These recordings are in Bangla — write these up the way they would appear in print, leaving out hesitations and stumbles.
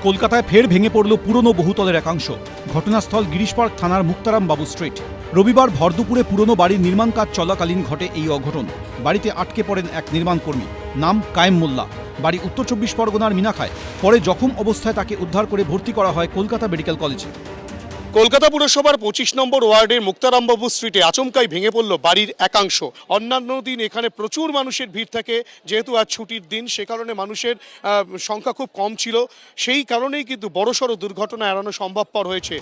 কলকাতায় ফের ভেঙে পড়ল পুরনো বহুতলের একাংশ। ঘটনাস্থল গিরিশ পার্ক থানার মুক্তারাম বাবু স্ট্রিট। রবিবার ভরদুপুরে পুরনো বাড়ির নির্মাণ কাজ চলাকালীন ঘটে এই অঘটন। বাড়িতে আটকে পড়েন এক নির্মাণ কর্মী, নাম কায়েম মোল্লা, বাড়ি উত্তর ২৪ পরগনার মিনাখায়। পরে জখম অবস্থায় তাকে উদ্ধার করে ভর্তি করা হয় কলকাতা মেডিকেল কলেজে। কলকাতা পুরসভার ২৫ নম্বর ওয়ার্ডের মুক্তারামবাবু স্ট্রিটে আচমকাই ভেঙে পড়ল বাড়ির একাংশ। অন্যান্য দিন এখানে প্রচুর মানুষের ভিড় থাকে, যেহেতু আজ ছুটির দিন সে কারণে মানুষের সংখ্যা খুব কম ছিল। সেই কারণেই কিন্তু বড়সড় দুর্ঘটনা এড়ানো সম্ভবপর হয়েছে।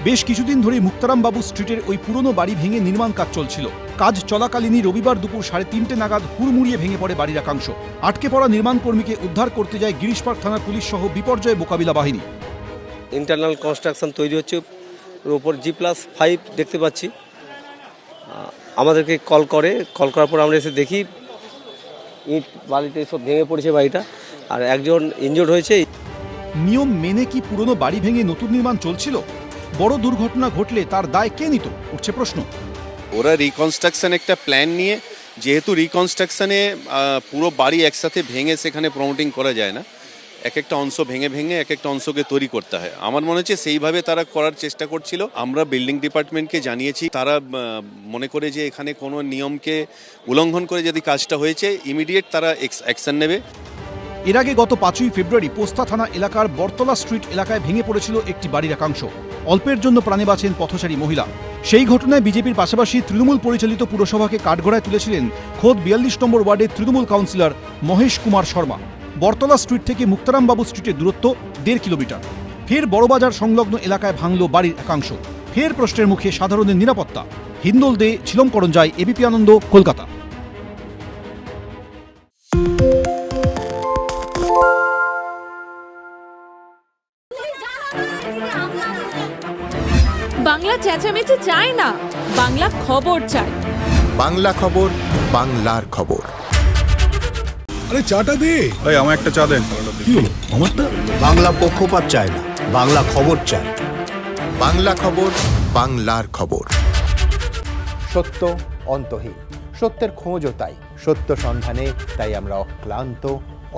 বেশ কিছুদিন ধরে মুক্তারামবাবু স্ট্রিটের ওই পুরনো বাড়ি ভেঙে নির্মাণ কাজ চলছিল। কাজ চলাকালীনই রবিবার দুপুর ৩:৩০ নাগাদ হুড়মুড়িয়ে ভেঙে পড়ে বাড়ির একাংশ। আটকে পড়া নির্মাণ কর্মীকে উদ্ধার করতে যায় গিরিশ পার্ক থানার পুলিশ সহ বিপর্যয় মোকাবিলা বাহিনী। ইন্টারনাল কনস্ট্রাকশন তৈরি হচ্ছে, ওপর G+5 দেখতে পাচ্ছি। আমাদেরকে কল করার পর আমরা এসে দেখি ইট বাড়িতে সব ভেঙে পড়েছে বাড়িটা, আর একজন ইনজোর্ড হয়েছে। নিয়ম মেনে কি পুরনো বাড়ি ভেঙে নতুন নির্মাণ চলছিল? বড় দুর্ঘটনা ঘটলে তার দায় কে নিত, উঠছে প্রশ্ন। ওরা রিকনস্ট্রাকশন একটা প্ল্যান নিয়ে, যেহেতু রিকনস্ট্রাকশনে পুরো বাড়ি একসাথে ভেঙে সেখানে প্রমোটিং করা যায় না, এক একটা অংশ ভেঙে ভেঙে এক একটা অংশকে তৈরি করতে হয়। আমার মনে হচ্ছে সেইভাবে তারা করার চেষ্টা করছিল। আমরা বিল্ডিং ডিপার্টমেন্টকে জানিয়েছি, তারা মনে করে যে এখানে কোনো নিয়মকে উল্লঙ্ঘন করে যদি কাজটা হয়েছে ইমিডিয়েট তারা অ্যাকশন নেবে। এর আগে গত ৫ই ফেব্রুয়ারি পোস্তা থানা এলাকার বরতলা স্ট্রিট এলাকায় ভেঙে পড়েছিল একটি বাড়ির একাংশ। অল্পের জন্য প্রাণে বাঁচেন পথচারী মহিলা। সেই ঘটনায় বিজেপির পাশাপাশি তৃণমূল পরিচালিত পুরসভাকে কাঠগড়ায় তুলেছিলেন খোদ ৪২ নম্বর ওয়ার্ডের তৃণমূল কাউন্সিলর মহেশ কুমার শর্মা। বরতলা স্ট্রিট থেকে মুক্তারামবাবু স্ট্রিটের দূরত্ব ১.৫ কিলোমিটার। ফের বড়বাজার সংলগ্ন এলাকায় ভাঙল বাড়ির একাংশ। ফের প্রশ্নের মুখে সাধারণের নিরাপত্তা। হিন্দোল দে, ছিলমকরঞ্জাই, এবিপি আনন্দ, কলকাতা। বাংলা চেঁচামেচি চায় না, বাংলা খবর চায়। বাংলা খবর, বাংলার খবর। আরে চাটা দে। এই আমার একটা চা দেন। কি হলো আমারটা? বাংলা পক্ষপাত চায় না, বাংলা খবর চায়। বাংলা খবর, বাংলার খবর। সত্য অন্তহীন, সত্যের খোঁজও তাই। সত্য সন্ধানে তাই আমরা অক্লান্ত,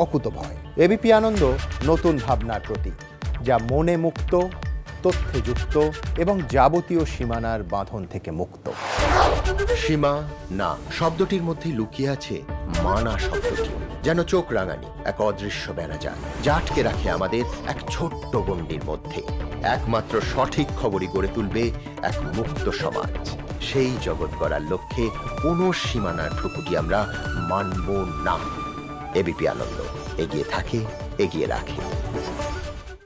অকুতভয়। এবিপি আনন্দ নতুন ভাবনার প্রতীক, যা মনে মুক্ত, তথ্যে যুক্ত এবং যাবতীয় সীমানার বাঁধন থেকে মুক্ত। সীমা না শব্দটির মধ্যে লুকিয়ে আছে মানা শব্দটি, যেন চোখ রাঙানি এক অদৃশ্য বেড়াজাল, যা আটকে রাখে আমাদের এক ছোট্ট গণ্ডির মধ্যে। একমাত্র সঠিক খবরই গড়ে তুলবে এক মুক্ত সমাজ। সেই জগৎ গড়ার লক্ষ্যে কোনো সীমানার ঠুকুটি আমরা মানব না। এবিপি আনন্দ এগিয়ে থাকে, এগিয়ে রাখে।